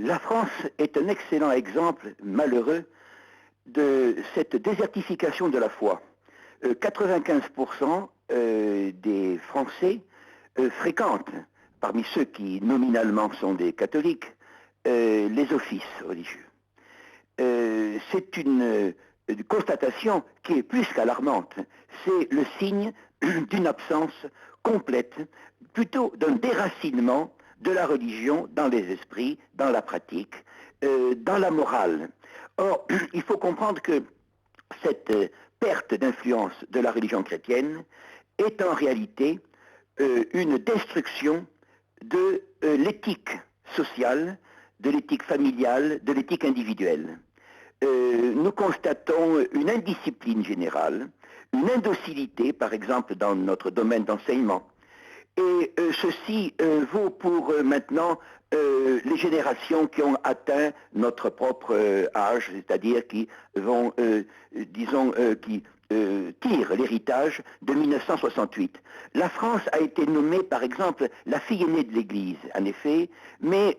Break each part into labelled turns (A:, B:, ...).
A: La France est un excellent exemple malheureux de cette désertification de la foi. 95% des Français fréquentent, parmi ceux qui nominalement sont des catholiques, les offices religieux. C'est une constatation qui est plus qu'alarmante. C'est le signe d'une absence complète, plutôt d'un déracinement de la religion dans les esprits, dans la pratique, dans la morale. Or, il faut comprendre que cette perte d'influence de la religion chrétienne est en réalité une destruction de l'éthique sociale, de l'éthique familiale, de l'éthique individuelle. Nous constatons une indiscipline générale, une indocilité, par exemple, dans notre domaine d'enseignement. Et ceci vaut pour maintenant les générations qui ont atteint notre propre âge, c'est-à-dire qui vont, qui tirent l'héritage de 1968. La France a été nommée, par exemple, la fille aînée de l'Église, en effet, mais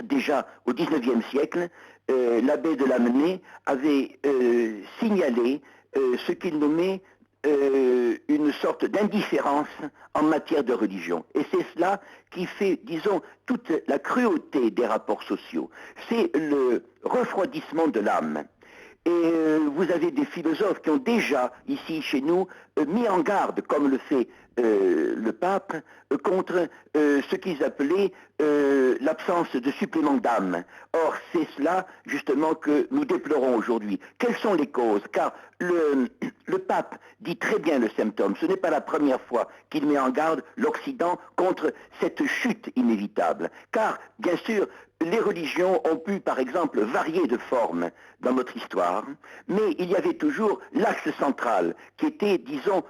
A: déjà au XIXe siècle, l'abbé de Lamennais avait signalé ce qu'il nommait une sorte d'indifférence en matière de religion. Et c'est cela qui fait, disons, toute la cruauté des rapports sociaux. C'est le refroidissement de l'âme. Et vous avez des philosophes qui ont déjà, ici chez nous, mis en garde, comme le fait le pape, contre ce qu'ils appelaient l'absence de supplément d'âme. Or, c'est cela, justement, que nous déplorons aujourd'hui. Quelles sont les causes? Car le pape dit très bien le symptôme. Ce n'est pas la première fois qu'il met en garde l'Occident contre cette chute inévitable. Car, bien sûr, les religions ont pu, par exemple, varier de forme dans notre histoire, mais il y avait toujours l'axe central qui était, disons,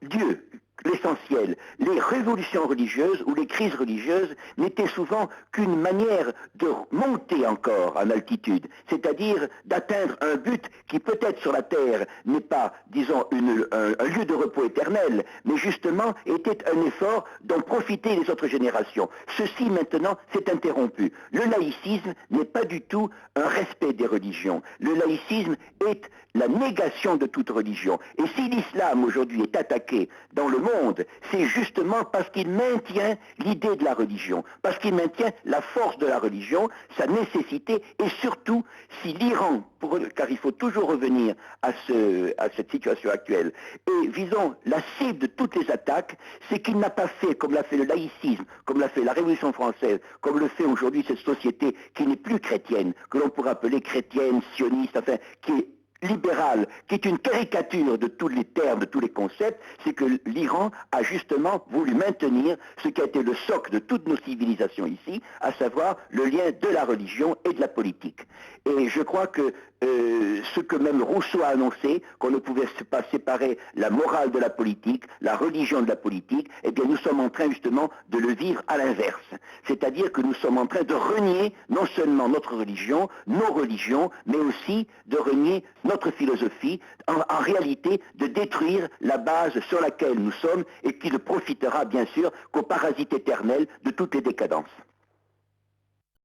A: Dieu, l'essentiel. Les révolutions religieuses ou les crises religieuses n'étaient souvent qu'une manière de monter encore en altitude, c'est-à-dire d'atteindre un but qui peut-être sur la terre n'est pas, disons, un lieu de repos éternel, mais justement était un effort dont profitaient les autres générations. Ceci maintenant s'est interrompu. Le laïcisme n'est pas du tout un respect des religions. Le laïcisme est la négation de toute religion. Et si l'islam aujourd'hui est attaqué dans le monde, c'est justement parce qu'il maintient l'idée de la religion, parce qu'il maintient la force de la religion, sa nécessité, et surtout, si l'Iran, car il faut toujours revenir à cette situation actuelle, et visons la cible de toutes les attaques, c'est qu'il n'a pas fait, comme l'a fait le laïcisme, comme l'a fait la Révolution française, comme le fait aujourd'hui cette société qui n'est plus chrétienne, que l'on pourrait appeler chrétienne, sioniste, enfin, qui est libérale, qui est une caricature de tous les termes, de tous les concepts, c'est que l'Iran a justement voulu maintenir ce qui a été le socle de toutes nos civilisations ici, à savoir le lien de la religion et de la politique. Et je crois que ce que même Rousseau a annoncé, qu'on ne pouvait pas séparer la morale de la politique, la religion de la politique, eh bien nous sommes en train justement de le vivre à l'inverse. C'est-à-dire que nous sommes en train de renier non seulement notre religion, nos religions, mais aussi de renier notre philosophie, en réalité de détruire la base sur laquelle nous sommes et qui ne profitera bien sûr qu'aux parasites éternels de toutes les décadences.